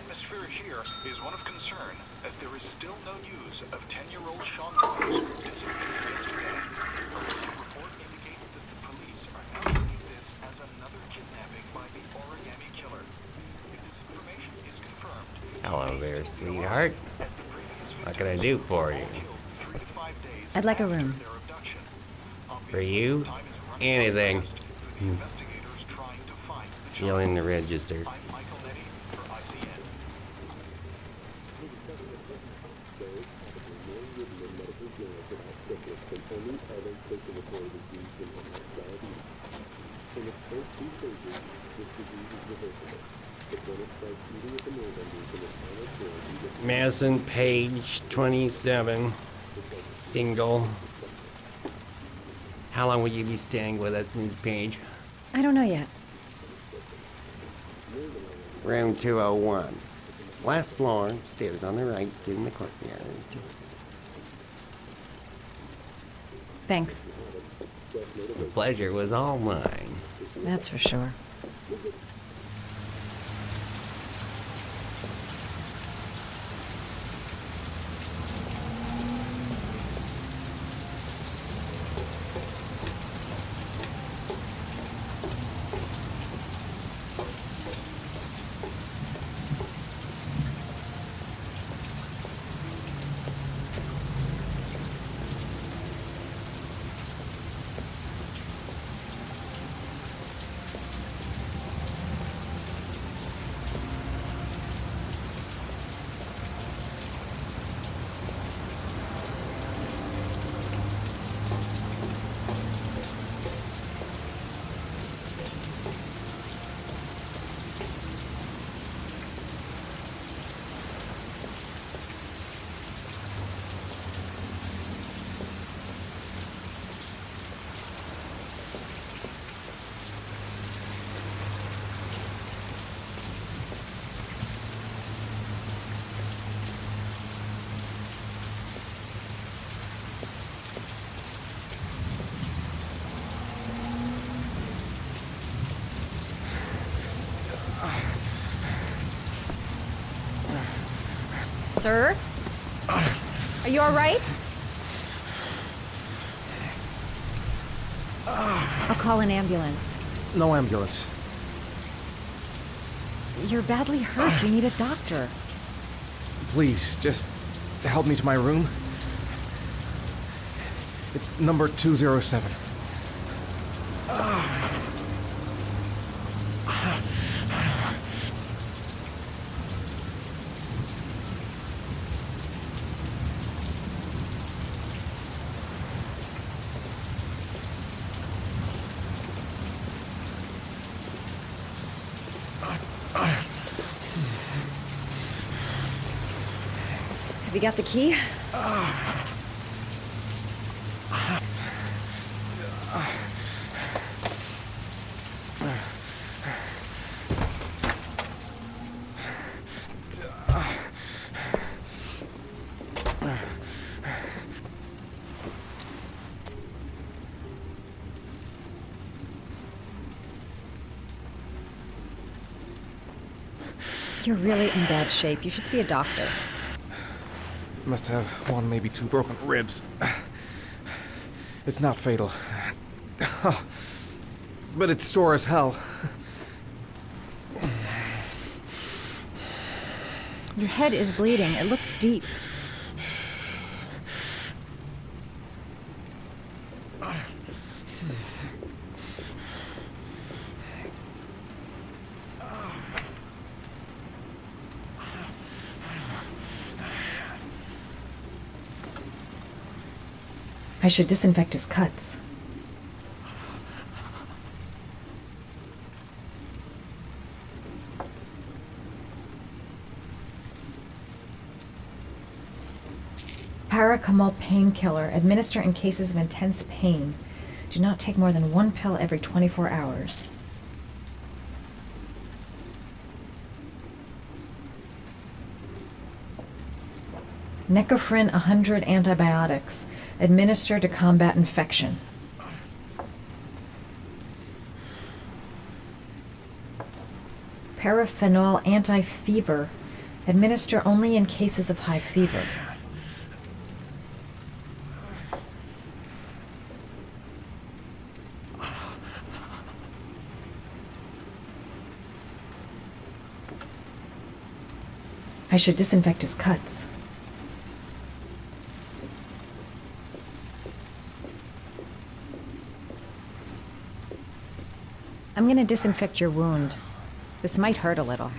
atmosphere here is one of concern, as there is still no news of 10-year-old Sean Rogers who disappeared yesterday. A recent report indicates that the police are now treating this as another kidnapping by the origami killer. If this information is confirmed, Hello there, sweetheart. What can I do for you? I'd like a room. For you? Anything. Feeling the register. Madison, page 27, single. How long will you be staying with us, Ms. Page? I don't know yet. Room 201. Last floor, stairs on the right, in the courtyard. Thanks. The pleasure was all mine. That's for sure. Sir? Are you all right? I'll call an ambulance. No ambulance. You're badly hurt. You need a doctor. Please, just help me to my room. It's number 207. Have you got the key? You're really in bad shape. You should see a doctor. Must have one, maybe two broken ribs. It's not fatal. But it's sore as hell. Your head is bleeding. It looks deep. I should disinfect his cuts. Paracetamol painkiller. Administer in cases of intense pain. Do not take more than one pill every 24 hours. Necophren 100 antibiotics. Administer to combat infection. Paraphenol anti-fever. Administer only in cases of high fever. I should disinfect his cuts. I'm gonna disinfect your wound. This might hurt a little.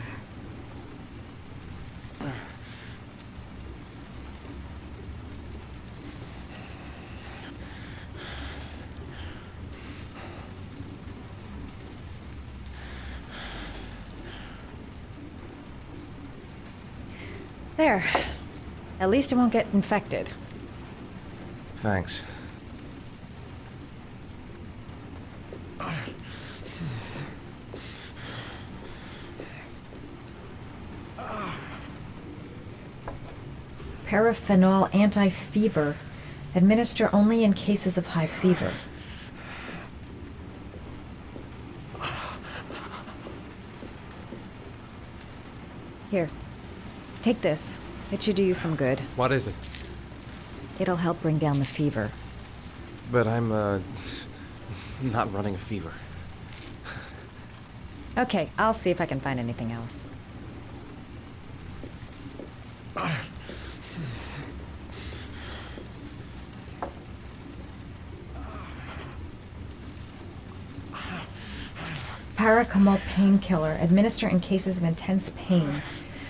There. At least it won't get infected. Thanks. Paraphenol anti-fever. Administer only in cases of high fever. Here. Take this. It should do you some good. What is it? It'll help bring down the fever. But I'm, not running a fever. Okay, I'll see if I can find anything else. Paracetamol painkiller. Administer in cases of intense pain.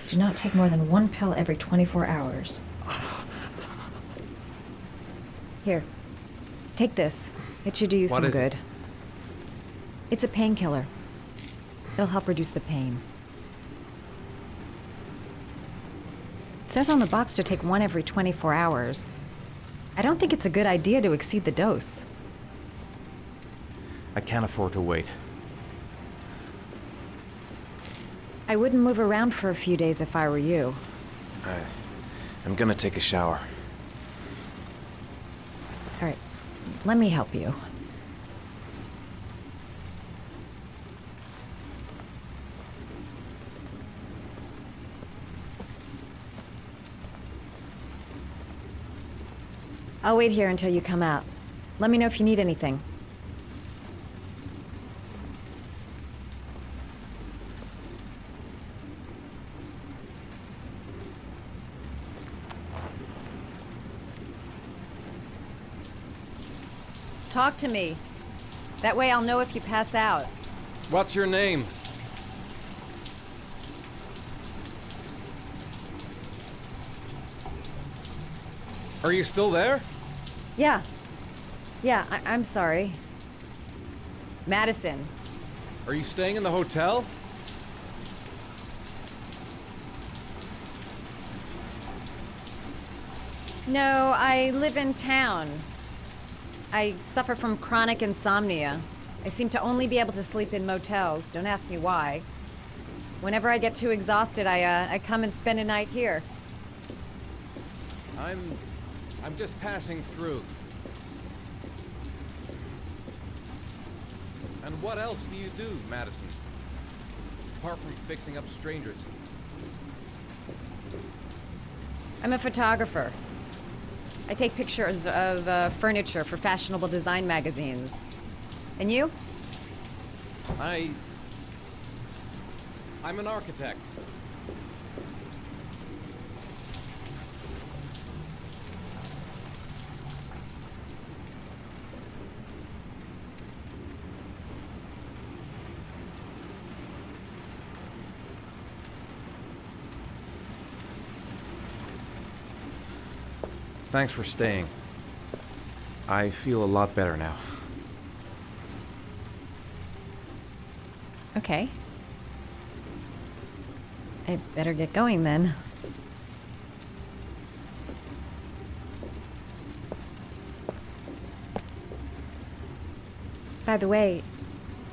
Do not take more than 1 pill every 24 hours. Here. Take this. It should do you some good. It's a painkiller. It'll help reduce the pain. It says on the box to take 1 every 24 hours. I don't think it's a good idea to exceed the dose. I can't afford to wait. I wouldn't move around for a few days if I were you. I'm gonna take a shower. All right, let me help you. I'll wait here until you come out. Let me know if you need anything. Talk to me. That way I'll know if you pass out. What's your name? Are you still there? Yeah. Yeah, I'm sorry. Madison. Are you staying in the hotel? No, I live in town. I suffer from chronic insomnia. I seem to only be able to sleep in motels. Don't ask me why. Whenever I get too exhausted, I come and spend a night here. I'm just passing through. And what else do you do, Madison? Apart from fixing up strangers. I'm a photographer. I take pictures of furniture for fashionable design magazines. And you? I'm an architect. Thanks for staying. I feel a lot better now. Okay. I better get going then. By the way,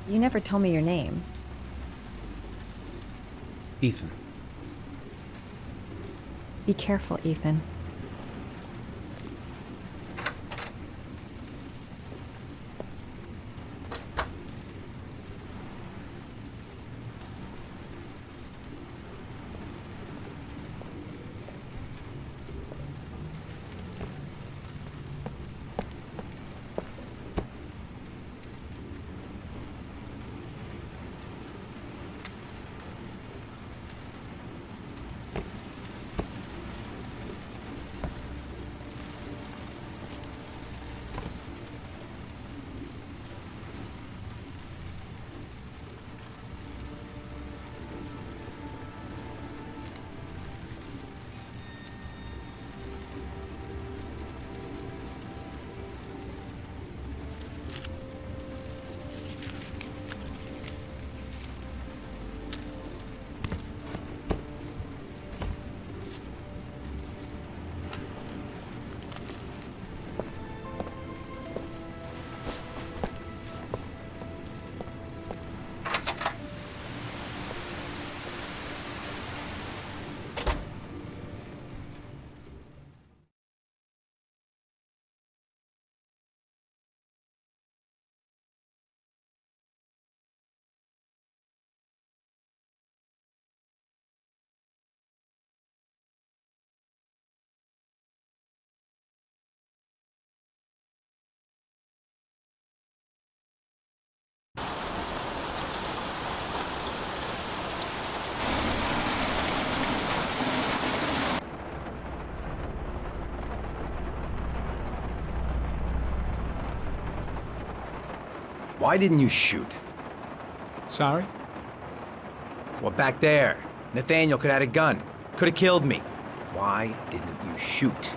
you never told me your name. Ethan. Be careful, Ethan. Why didn't you shoot? Sorry? Well, back there. Nathaniel could have had a gun. Could have killed me. Why didn't you shoot?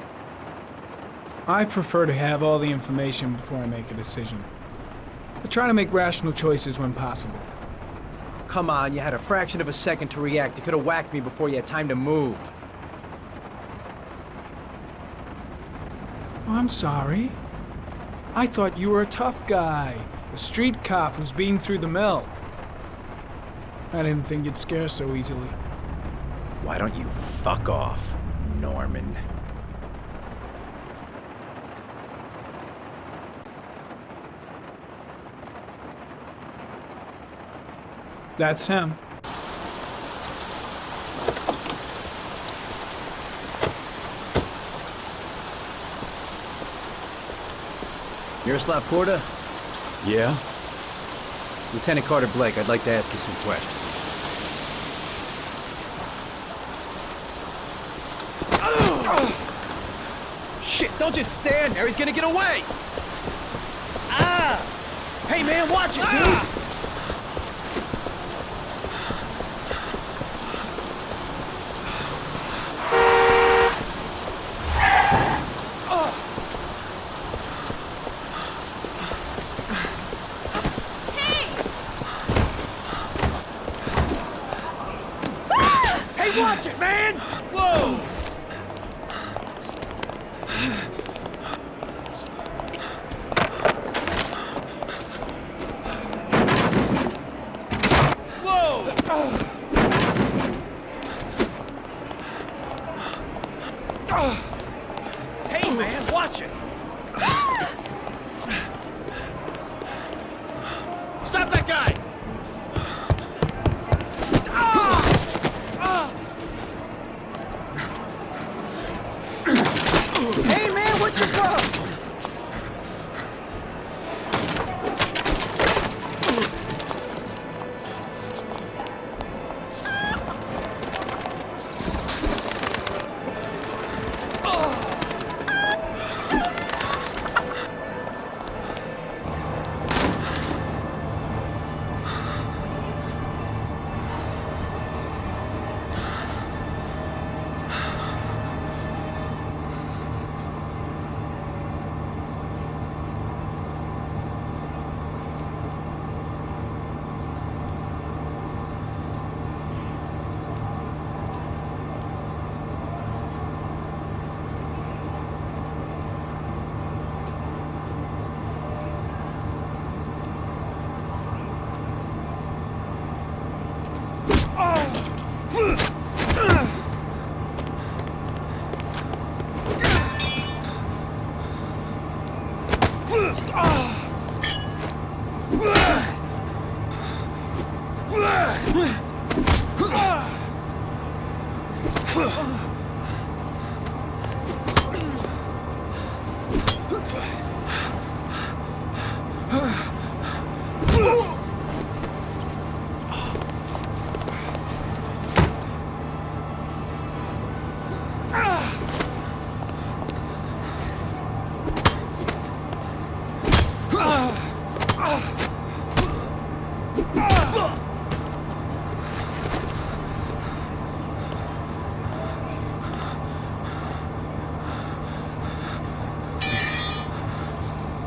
I prefer to have all the information before I make a decision. I try to make rational choices when possible. Come on, you had a fraction of a second to react. You could have whacked me before you had time to move. I'm sorry. I thought you were a tough guy, a street cop who's been through the mill. I didn't think you'd scare so easily. Why don't you fuck off, Norman? That's him. Miroslav Korda? Yeah? Lieutenant Carter Blake, I'd like to ask you some questions. Shit, don't just stand there, he's gonna get away! Hey man, watch it, dude! Hey, watch it, man! Whoa! Hey, man, watch it! Stop that guy! Hey, man, what's your problem?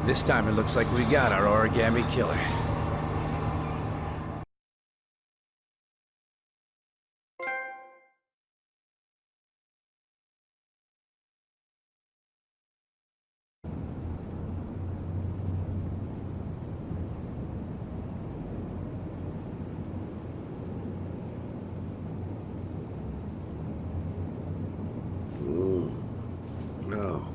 This time it looks like we got our origami killer. No.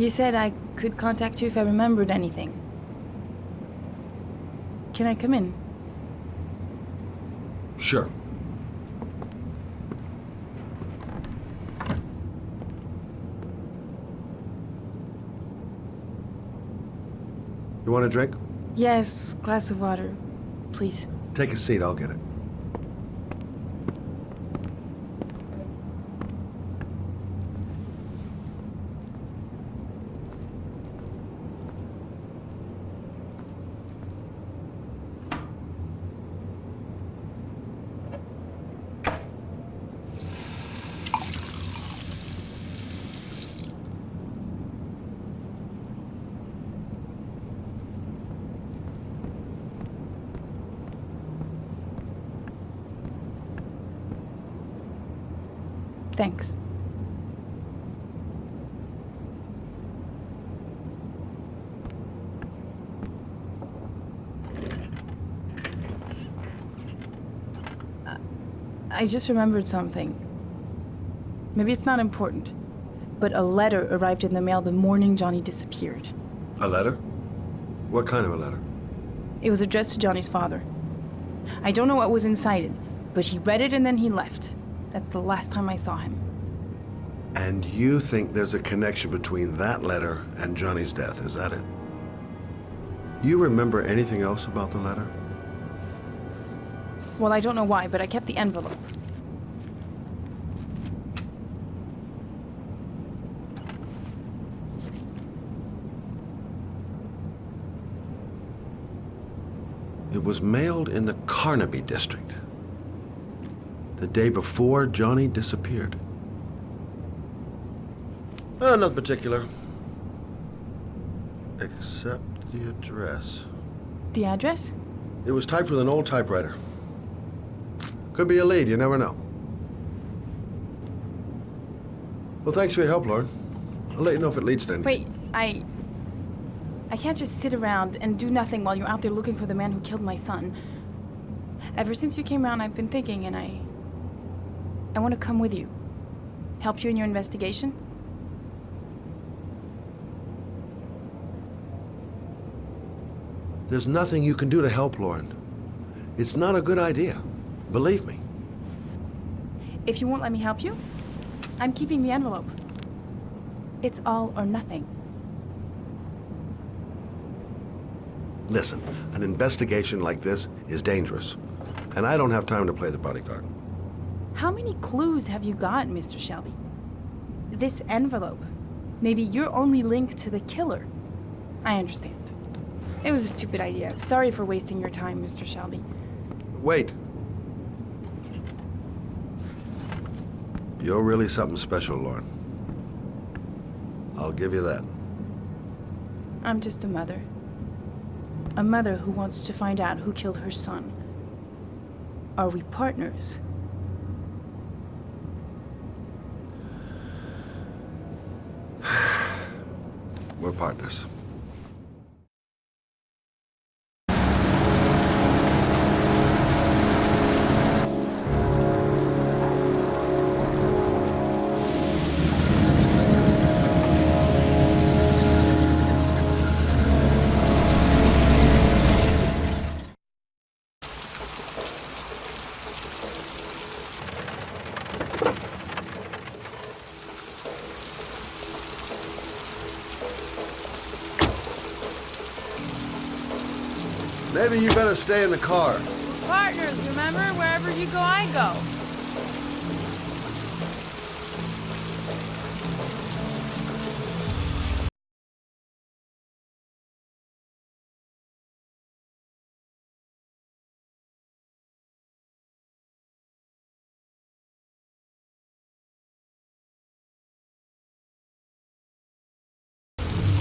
You said I could contact you if I remembered anything. Can I come in? Sure. You want a drink? Yes, glass of water, please. Take a seat, I'll get it. Thanks. I just remembered something. Maybe it's not important, but a letter arrived in the mail the morning Johnny disappeared. A letter? What kind of a letter? It was addressed to Johnny's father. I don't know what was inside it, but he read it and then he left. That's the last time I saw him. And you think there's a connection between that letter and Johnny's death, is that it? You remember anything else about the letter? Well, I don't know why, but I kept the envelope. It was mailed in the Carnaby district, the day before Johnny disappeared. Nothing particular, except the address. The address? It was typed with an old typewriter. Could be a lead, you never know. Well, thanks for your help, Lauren. I'll let you know if it leads to anything. Wait, I can't just sit around and do nothing while you're out there looking for the man who killed my son. Ever since you came around, I've been thinking, and I want to come with you. Help you in your investigation? There's nothing you can do to help, Lauren. It's not a good idea. Believe me. If you won't let me help you, I'm keeping the envelope. It's all or nothing. Listen, an investigation like this is dangerous, and I don't have time to play the bodyguard. How many clues have you got, Mr. Shelby? This envelope. Maybe your only link to the killer. I understand. It was a stupid idea. Sorry for wasting your time, Mr. Shelby. Wait. You're really something special, Lauren. I'll give you that. I'm just a mother. A mother who wants to find out who killed her son. Are we partners? We're partners. Maybe you better stay in the car. We're partners, remember? Wherever you go, I go.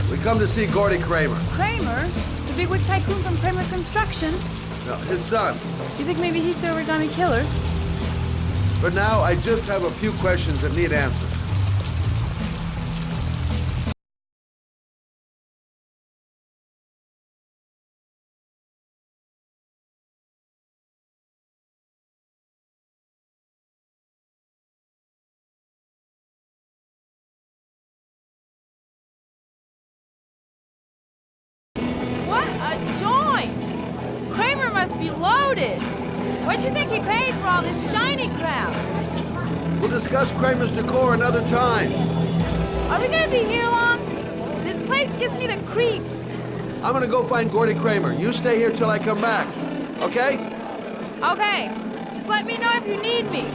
We come to see Gordi Kramer. Kramer? The bigwig tycoon from Kramer Construction? No, his son. You think maybe he's the origami killer? For now, I just have a few questions that need answers. all this shiny crap? We'll discuss Kramer's decor another time. Are we gonna be here long? This place gives me the creeps. I'm gonna go find Gordi Kramer. You stay here till I come back, okay? Okay, just let me know if you need me.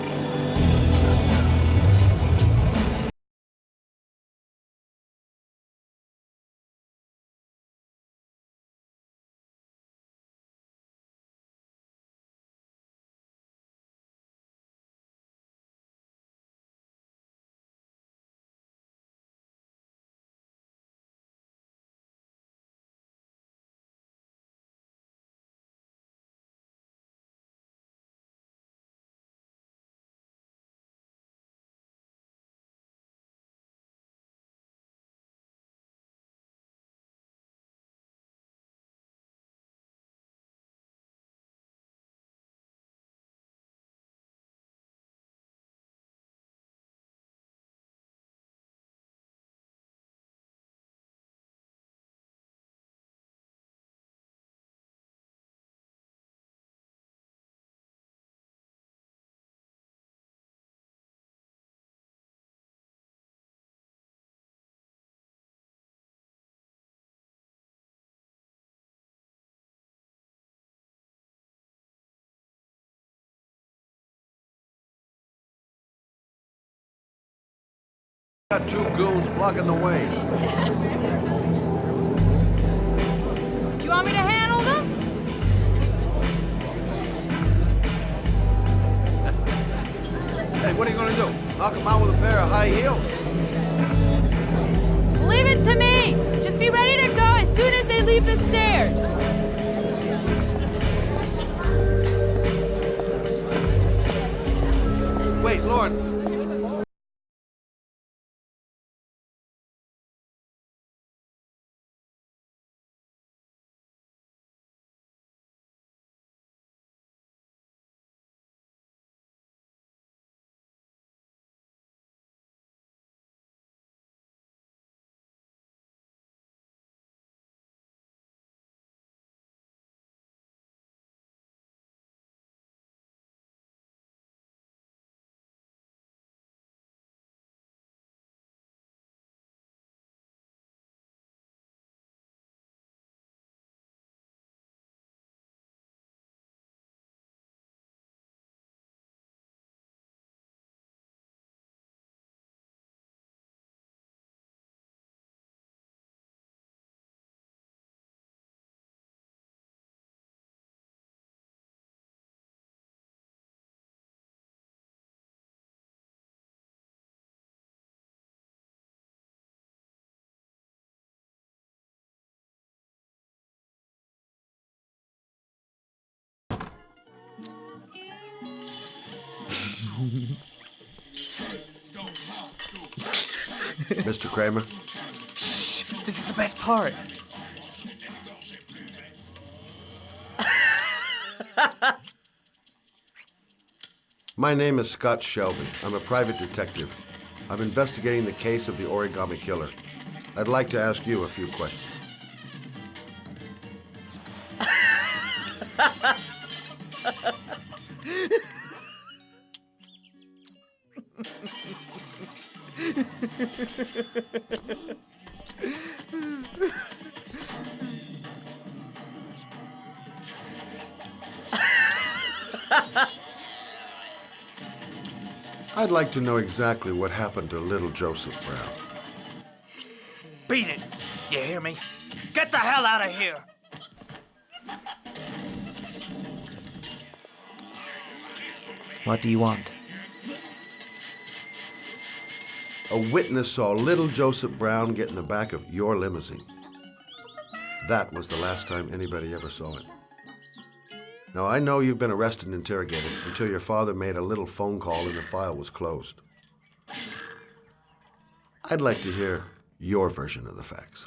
Got two goons blocking the way. You want me to handle them? Hey, what are you gonna do? Knock them out with a pair of high heels? Leave it to me. Just be ready to go as soon as they leave the stairs. Wait, Lauren. Mr. Kramer? Shh! This is the best part. My name is Scott Shelby. I'm a private detective. I'm investigating the case of the origami killer. I'd like to ask you a few questions. I'd like to know exactly what happened to little Joseph Brown. Beat it! You hear me? Get the hell out of here! What do you want? A witness saw little Joseph Brown get in the back of your limousine. That was the last time anybody ever saw it. Now, I know you've been arrested and interrogated until your father made a little phone call and the file was closed. I'd like to hear your version of the facts.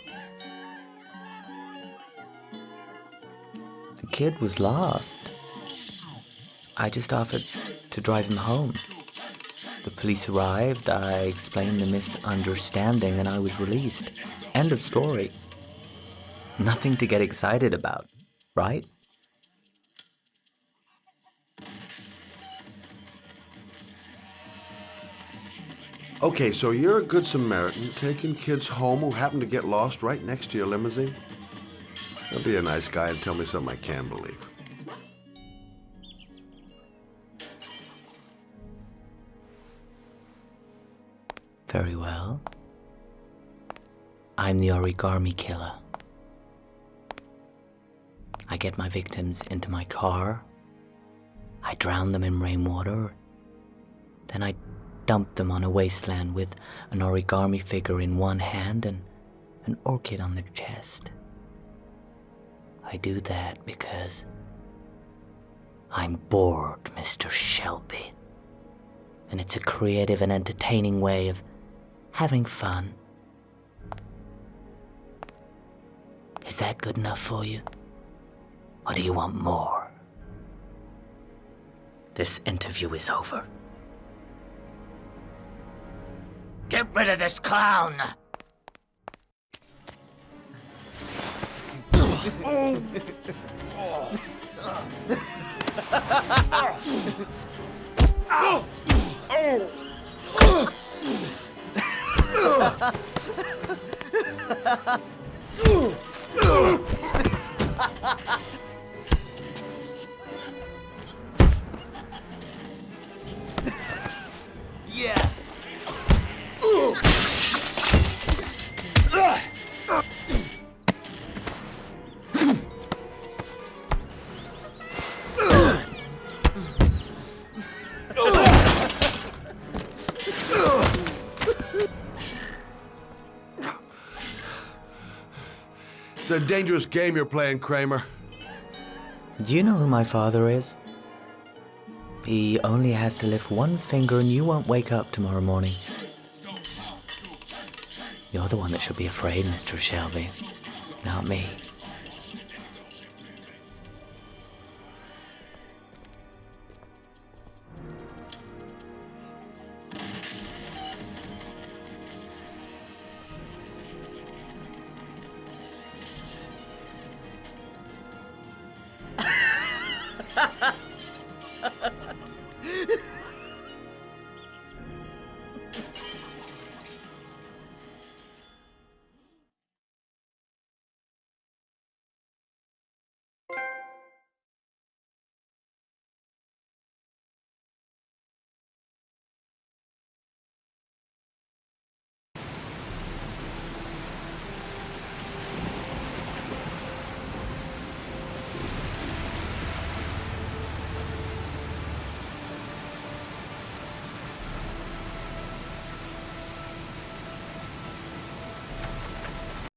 The kid was lost. I just offered to drive him home. The police arrived, I explained the misunderstanding, and I was released. End of story. Nothing to get excited about, right? Okay, so you're a good Samaritan taking kids home who happen to get lost right next to your limousine? Now be a nice guy and tell me something I can believe. Very well. I'm the origami killer. I get my victims into my car. I drown them in rainwater. Then I dump them on a wasteland with an origami figure in one hand and an orchid on their chest. I do that because I'm bored, Mr. Shelby. And it's a creative and entertaining way of having fun. Is that good enough for you? Or do you want more? This interview is over. Get rid of this clown! Yeah. It's a dangerous game you're playing, Kramer. Do you know who my father is? He only has to lift one finger and you won't wake up tomorrow morning. You're the one that should be afraid, Mr. Shelby, not me.